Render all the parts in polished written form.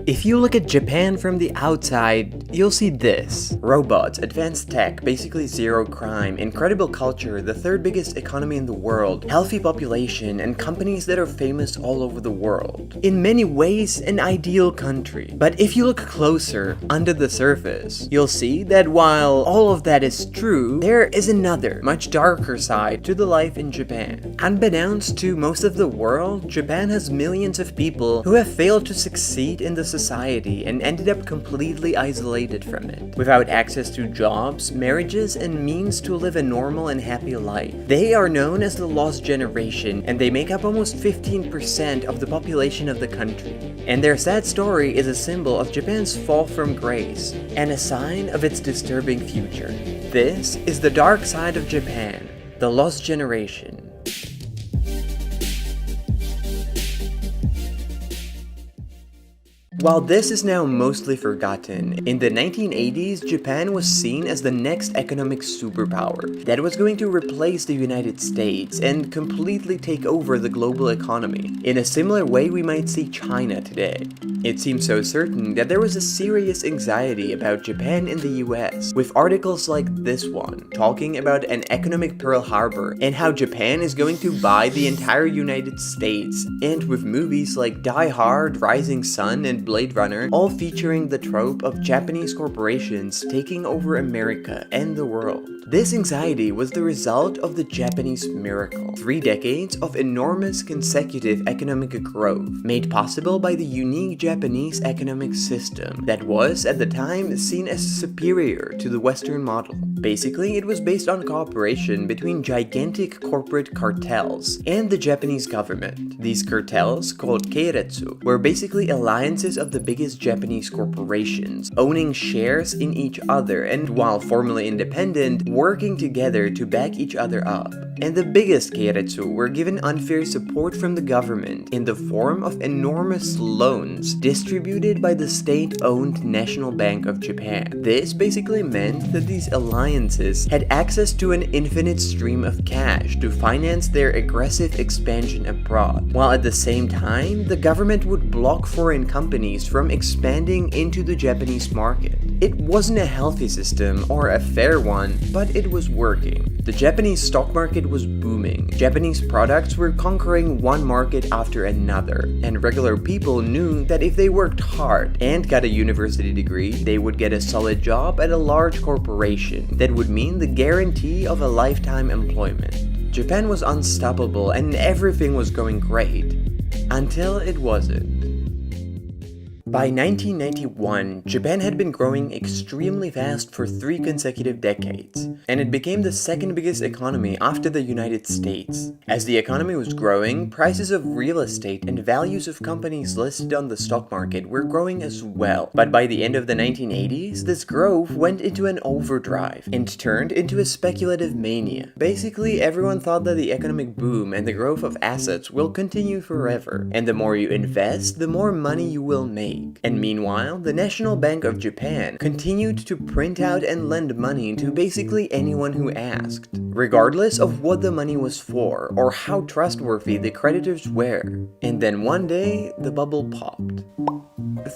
If you look at Japan from the outside, you'll see this. Robots, advanced tech, basically zero crime, incredible culture, the third biggest economy in the world, healthy population, and companies that are famous all over the world. In many ways, an ideal country. But if you look closer, under the surface, you'll see that while all of that is true, there is another, much darker side to the life in Japan. Unbeknownst to most of the world, Japan has millions of people who have failed to succeed in the society and ended up completely isolated from it, without access to jobs, marriages, and means to live a normal and happy life. They are known as the lost generation, and they make up almost 15% of the population of the country. And their sad story is a symbol of Japan's fall from grace, and a sign of its disturbing future. This is the dark side of Japan, the lost generation. While this is now mostly forgotten, in the 1980s, Japan was seen as the next economic superpower that was going to replace the United States and completely take over the global economy, in a similar way we might see China today. It seems so certain that there was a serious anxiety about Japan in the US, with articles like this one, talking about an economic Pearl Harbor and how Japan is going to buy the entire United States, and with movies like Die Hard, Rising Sun, and Blade Runner, all featuring the trope of Japanese corporations taking over America and the world. This anxiety was the result of the Japanese miracle. 3 decades of enormous consecutive economic growth, made possible by the unique Japanese economic system that was, at the time, seen as superior to the Western model. Basically, it was based on cooperation between gigantic corporate cartels and the Japanese government. These cartels, called keiretsu, were basically alliances of the biggest Japanese corporations, owning shares in each other and, while formally independent, working together to back each other up. And the biggest keiretsu were given unfair support from the government in the form of enormous loans distributed by the state-owned National Bank of Japan. This basically meant that these alliances had access to an infinite stream of cash to finance their aggressive expansion abroad, while at the same time, the government would block foreign companies from expanding into the Japanese market. It wasn't a healthy system or a fair one, but it was working. The Japanese stock market was booming. Japanese products were conquering one market after another, and regular people knew that if they worked hard and got a university degree, they would get a solid job at a large corporation that would mean the guarantee of a lifetime employment. Japan was unstoppable and everything was going great, until it wasn't. By 1991, Japan had been growing extremely fast for 3 consecutive decades, and it became the second biggest economy after the United States. As the economy was growing, prices of real estate and values of companies listed on the stock market were growing as well. But by the end of the 1980s, this growth went into an overdrive and turned into a speculative mania. Basically, everyone thought that the economic boom and the growth of assets will continue forever, and the more you invest, the more money you will make. And meanwhile, the National Bank of Japan continued to print out and lend money to basically anyone who asked, regardless of what the money was for or how trustworthy the creditors were. And then one day, the bubble popped.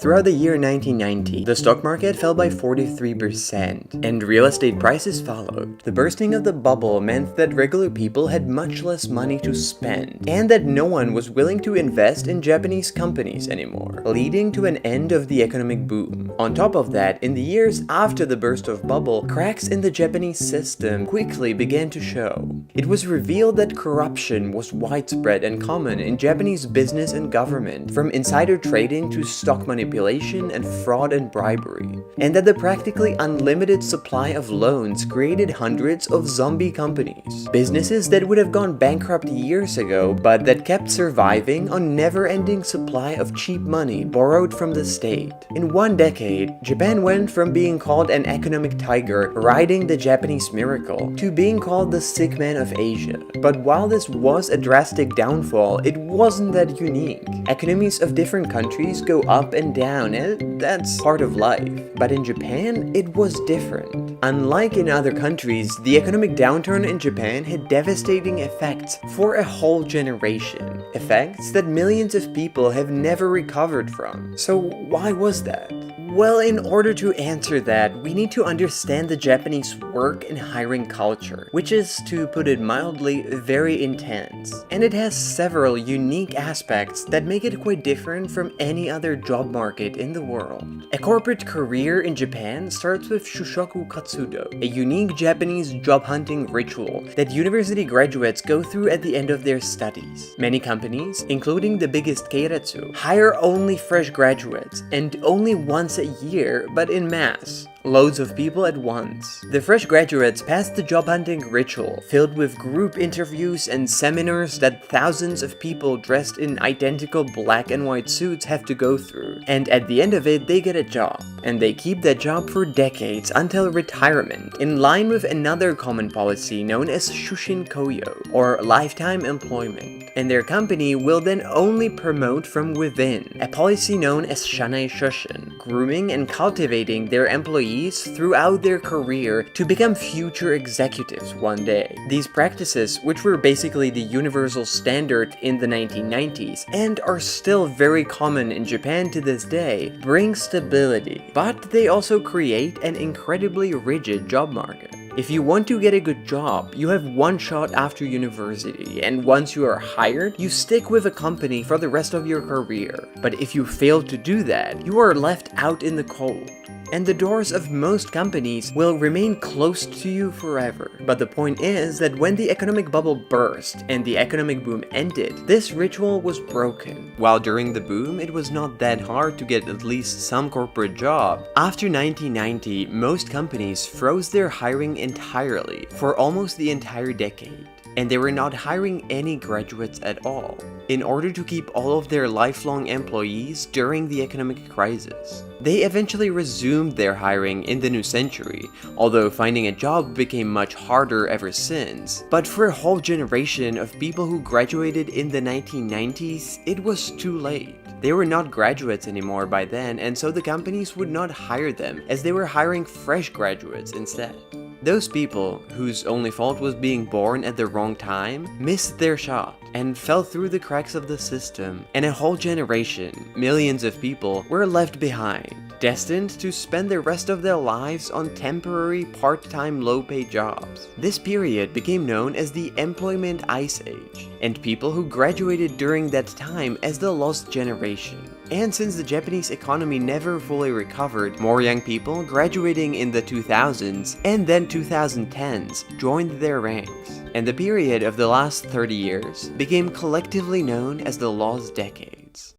Throughout the year 1990, the stock market fell by 43%, and real estate prices followed. The bursting of the bubble meant that regular people had much less money to spend, and that no one was willing to invest in Japanese companies anymore, leading to an end of the economic boom. On top of that, in the years after the burst of bubble, cracks in the Japanese system quickly began to show. It was revealed that corruption was widespread and common in Japanese business and government, from insider trading to stock manipulation and fraud and bribery, and that the practically unlimited supply of loans created hundreds of zombie companies. Businesses that would have gone bankrupt years ago, but that kept surviving on never-ending supply of cheap money borrowed from the state. In 1 decade, Japan went from being called an economic tiger riding the Japanese miracle to being called the sick man of Asia. But while this was a drastic downfall, it wasn't that unique. Economies of different countries go up and down, and that's part of life. But in Japan, it was different. Unlike in other countries, the economic downturn in Japan had devastating effects for a whole generation. Effects that millions of people have never recovered from. So So why was that? Well, in order to answer that, we need to understand the Japanese work and hiring culture, which is, to put it mildly, very intense. And it has several unique aspects that make it quite different from any other job market in the world. A corporate career in Japan starts with Shushoku Katsudo, a unique Japanese job hunting ritual that university graduates go through at the end of their studies. Many companies, including the biggest Keiretsu, hire only fresh graduates, and only once a year, but in mass. Loads of people at once. The fresh graduates pass the job hunting ritual, filled with group interviews and seminars that thousands of people dressed in identical black and white suits have to go through. And at the end of it, they get a job. And they keep that job for decades until retirement, in line with another common policy known as Shushin Koyo, or lifetime employment. And their company will then only promote from within, a policy known as Shanai Shoshin, grooming and cultivating their employees throughout their career to become future executives one day. These practices, which were basically the universal standard in the 1990s and are still very common in Japan to this day, bring stability, but they also create an incredibly rigid job market. If you want to get a good job, you have one shot after university, and once you are hired, you stick with a company for the rest of your career. But if you fail to do that, you are left out in the cold. And the doors of most companies will remain closed to you forever. But the point is that when the economic bubble burst and the economic boom ended, this ritual was broken. While during the boom, it was not that hard to get at least some corporate job. After 1990, most companies froze their hiring entirely for almost the entire decade. And they were not hiring any graduates at all, in order to keep all of their lifelong employees during the economic crisis. They eventually resumed their hiring in the new century, although finding a job became much harder ever since. But for a whole generation of people who graduated in the 1990s, it was too late. They were not graduates anymore by then, and so the companies would not hire them, as they were hiring fresh graduates instead. Those people, whose only fault was being born at the wrong time, missed their shot and fell through the cracks of the system, and a whole generation, millions of people, were left behind, destined to spend the rest of their lives on temporary, part-time, low-paid jobs. This period became known as the Employment Ice Age, and people who graduated during that time as the Lost Generation. And since the Japanese economy never fully recovered, more young people graduating in the 2000s and then 2010s joined their ranks. And the period of the last 30 years became collectively known as the Lost Decades.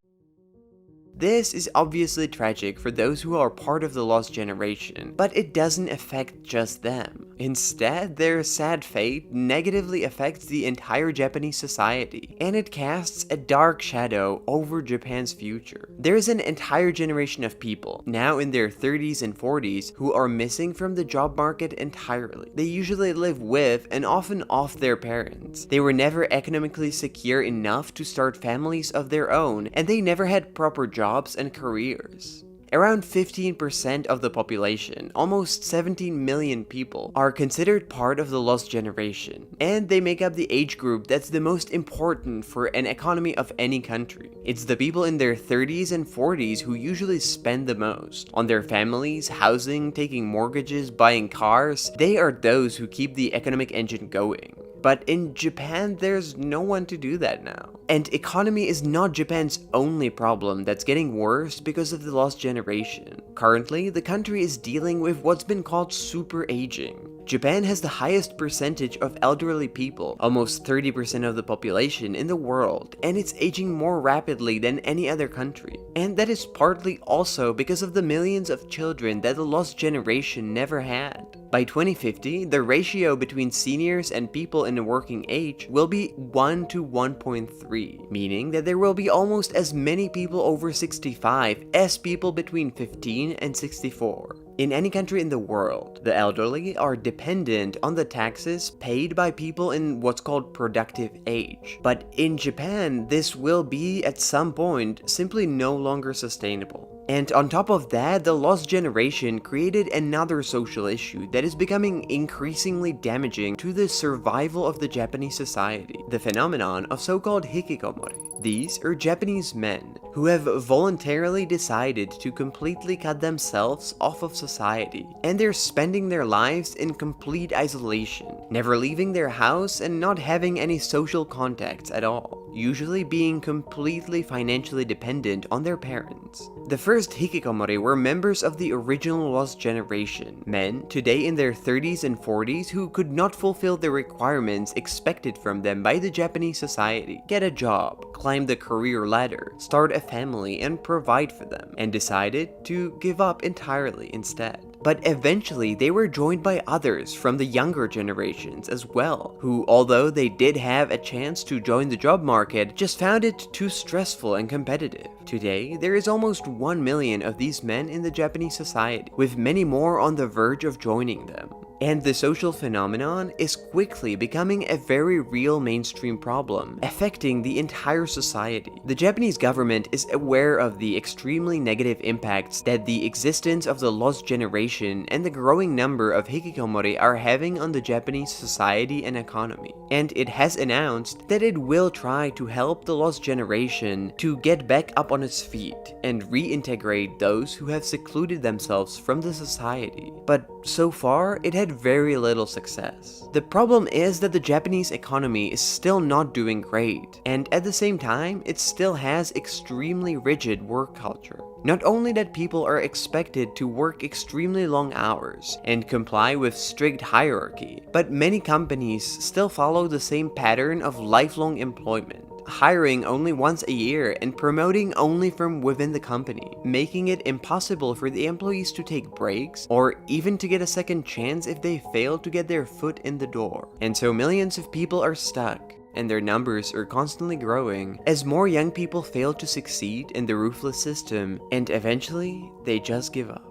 This is obviously tragic for those who are part of the lost generation, but it doesn't affect just them. Instead, their sad fate negatively affects the entire Japanese society, and it casts a dark shadow over Japan's future. There is an entire generation of people, now in their 30s and 40s, who are missing from the job market entirely. They usually live with and often off their parents. They were never economically secure enough to start families of their own, and they never had proper jobs and careers. Around 15% of the population, almost 17 million people, are considered part of the lost generation, and they make up the age group that's the most important for an economy of any country. It's the people in their 30s and 40s who usually spend the most on their families, housing, taking mortgages, buying cars. They are those who keep the economic engine going. But in Japan, there's no one to do that now. And economy is not Japan's only problem that's getting worse because of the lost generation. Currently, the country is dealing with what's been called super aging. Japan has the highest percentage of elderly people, almost 30% of the population in the world, and it's aging more rapidly than any other country. And that is partly also because of the millions of children that the lost generation never had. By 2050, the ratio between seniors and people in the working age will be 1 to 1.3, meaning that there will be almost as many people over 65 as people between 15 and 64. In any country in the world, the elderly are dependent on the taxes paid by people in what's called productive age. But in Japan, this will be at some point simply no longer sustainable. And on top of that, the lost generation created another social issue that is becoming increasingly damaging to the survival of the Japanese society, the phenomenon of so-called hikikomori. These are Japanese men who have voluntarily decided to completely cut themselves off of society, and they're spending their lives in complete isolation, never leaving their house and not having any social contacts at all, usually being completely financially dependent on their parents. The first hikikomori were members of the original lost generation, men today in their 30s and 40s who could not fulfill the requirements expected from them by the Japanese society, get a job, climb the career ladder, start a family and provide for them, and decided to give up entirely instead. But eventually they were joined by others from the younger generations as well, who, although they did have a chance to join the job market, just found it too stressful and competitive. Today, there is almost 1 million of these men in the Japanese society, with many more on the verge of joining them. And the social phenomenon is quickly becoming a very real mainstream problem, affecting the entire society. The Japanese government is aware of the extremely negative impacts that the existence of the lost generation and the growing number of hikikomori are having on the Japanese society and economy. And it has announced that it will try to help the lost generation to get back up on its feet and reintegrate those who have secluded themselves from the society. But so far, it had very little success. The problem is that the Japanese economy is still not doing great, and at the same time, it still has extremely rigid work culture. Not only that people are expected to work extremely long hours and comply with strict hierarchy, but many companies still follow the same pattern of lifelong employment, hiring only once a year and promoting only from within the company, making it impossible for the employees to take breaks or even to get a second chance if they fail to get their foot in the door. And so millions of people are stuck, and their numbers are constantly growing as more young people fail to succeed in the ruthless system, and eventually they just give up.